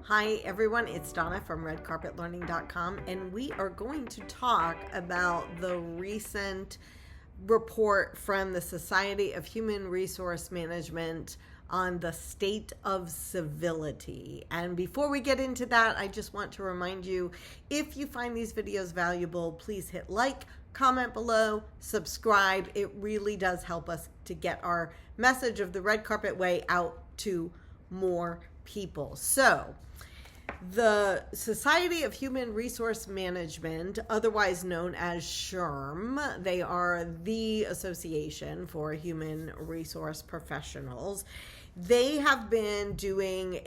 Hi everyone, it's Donna from redcarpetlearning.com, and we are going to talk about the recent report from the Society of Human Resource Management on the state of civility. And before we get into that, I just want to remind you, if you find these videos valuable, please hit like, comment below, subscribe. It really does help us to get our message of the Red Carpet Way out to more people. So, the Society of Human Resource Management, otherwise known as SHRM, they are the Association for Human Resource Professionals. They have been doing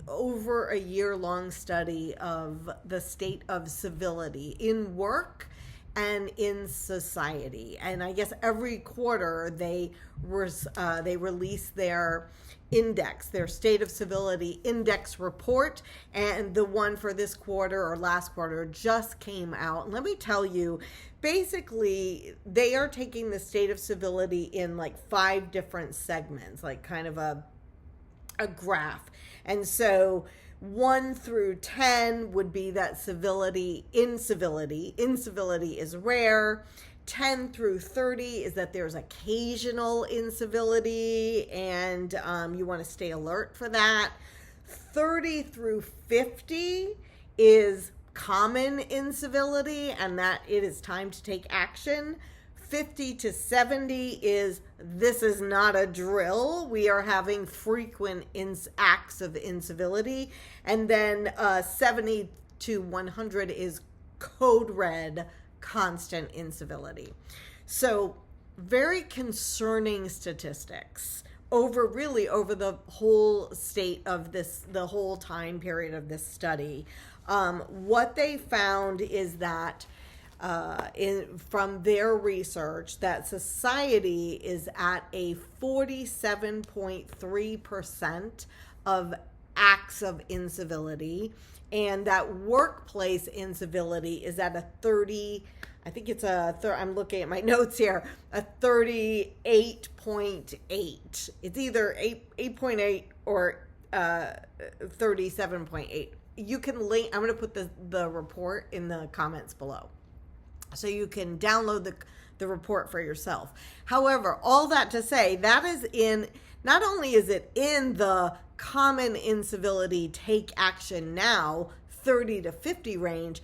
over a year-long study of the state of civility in work and in society. And I guess every quarter they release their index, their state of civility index report, and the one for this quarter or last quarter just came out. And let me tell you, basically they are taking the state of civility in like 5 different segments, like kind of a graph. And so 1 through 10 would be that incivility is rare. 10 through 30 is that there's occasional incivility, and you want to stay alert for that. 30 through 50 is common incivility, and that it is time to take action. 50 to 70 is this is not a drill. We are having frequent acts of incivility. And then 70 to 100 is code red, constant incivility. So very concerning statistics over the whole state of this, the whole time period of this study. What they found is that from their research, that society is at a 47.3% of acts of incivility, and that workplace incivility is at a 30, I think it's I'm looking at my notes here, a 38.8. It's either 8.8 or 37.8. You can link, I'm going to put the report in the comments below, so you can download the report for yourself. However, all that to say, that is not only is it in the common incivility take action now 30 to 50 range,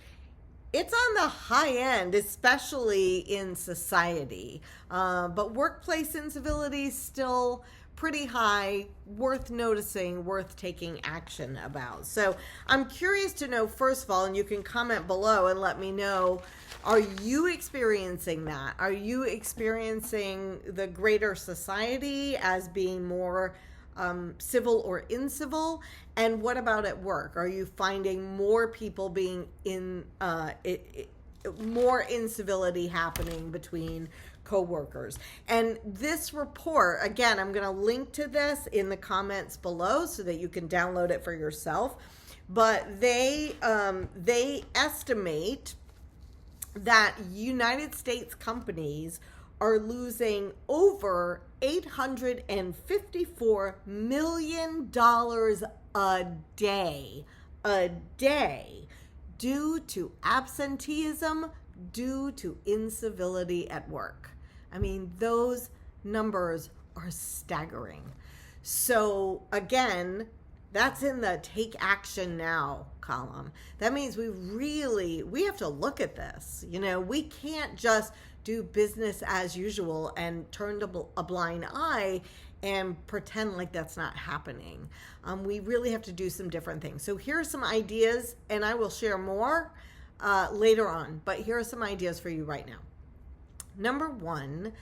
it's on the high end, especially in society. But workplace incivility is still pretty high, worth noticing, worth taking action about. So I'm curious to know, first of all, and you can comment below and let me know, are you experiencing that? Are you experiencing the greater society as being more civil or incivil? And what about at work? Are you finding more people being more incivility happening between coworkers? And this report, again, I'm going to link to this in the comments below so that you can download it for yourself. But they estimate that United States companies are losing over $854 million a day due to absenteeism, due to incivility at work. I mean, those numbers are staggering. So again, that's in the take action now column. That means we have to look at this. You know, we can't just do business as usual and turn a blind eye and pretend like that's not happening. We really have to do some different things. So here are some ideas, and I will share more later on, but here are some ideas for you right now. Number 1,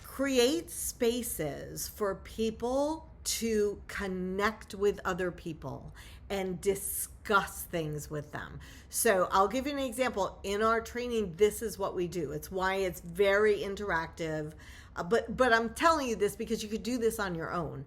create spaces for people to connect with other people and discuss things with them. So I'll give you an example. In our training, this is what we do. It's why it's very interactive. But I'm telling you this because you could do this on your own.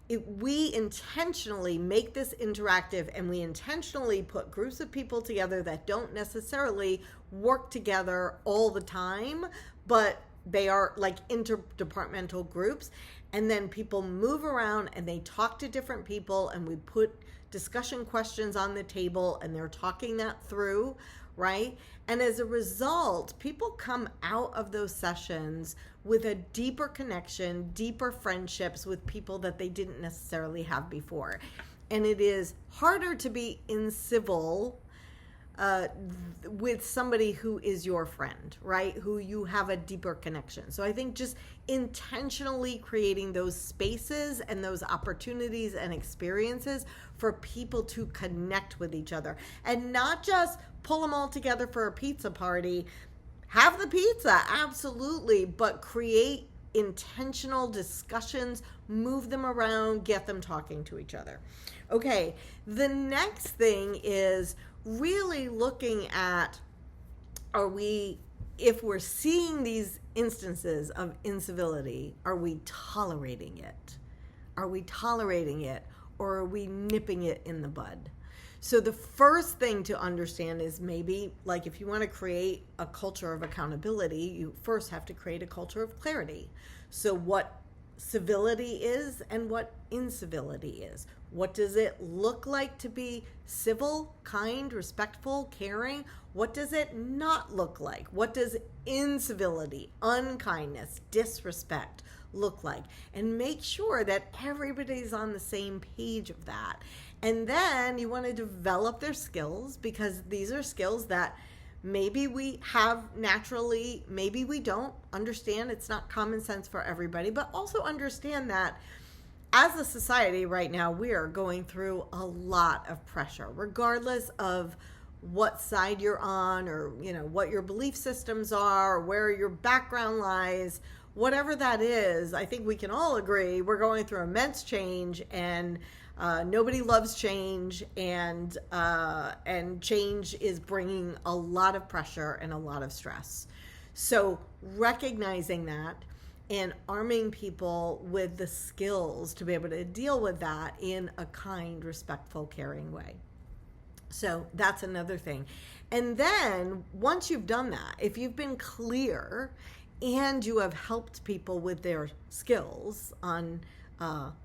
We intentionally make this interactive, and we intentionally put groups of people together that don't necessarily work together all the time, but they are like interdepartmental groups. And then people move around and they talk to different people, and we put discussion questions on the table and they're talking that through, right? And as a result, people come out of those sessions with a deeper connection, deeper friendships with people that they didn't necessarily have before. And it is harder to be incivil with somebody who is your friend, right? Who you have a deeper connection. So I think just intentionally creating those spaces and those opportunities and experiences for people to connect with each other, and not just pull them all together for a pizza party. Have the pizza, absolutely, but create intentional discussions, move them around, get them talking to each other. Okay, the next thing is really looking at, if we're seeing these instances of incivility, are we tolerating it? Are we tolerating it, or are we nipping it in the bud? So the first thing to understand is, maybe, like, if you want to create a culture of accountability, you first have to create a culture of clarity. So what civility is and what incivility is. What does it look like to be civil, kind, respectful, caring? What does it not look like? What does incivility, unkindness, disrespect look like? And make sure that everybody's on the same page of that. And then you want to develop their skills, because these are skills that maybe we have naturally, maybe we don't. Understand it's not common sense for everybody, but also understand that as a society right now, we are going through a lot of pressure, regardless of what side you're on, or what your belief systems are, or where your background lies. Whatever that is, I think we can all agree we're going through immense change, and nobody loves change, and change is bringing a lot of pressure and a lot of stress. So recognizing that and arming people with the skills to be able to deal with that in a kind, respectful, caring way. So that's another thing. And then once you've done that, if you've been clear and you have helped people with their skills on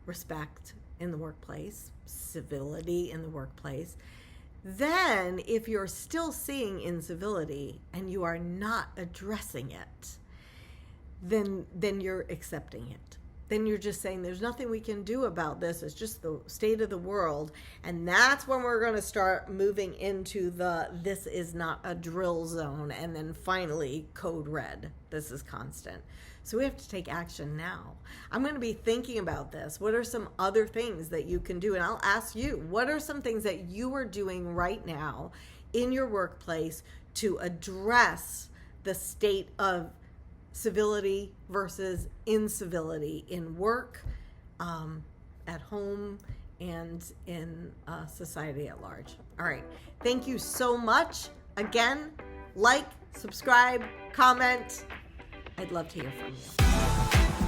respect in the workplace, civility in the workplace, then if you're still seeing incivility and you are not addressing it, then you're accepting it. Then you're just saying there's nothing we can do about this. It's just the state of the world. And that's when we're going to start moving into this is not a drill zone. And then finally, code red. This is constant. So we have to take action now. I'm going to be thinking about this. What are some other things that you can do? And I'll ask you, what are some things that you are doing right now in your workplace to address the state of civility versus incivility in work, at home, and in society at large? All right. Thank you so much. Again, like, subscribe, comment. I'd love to hear from you.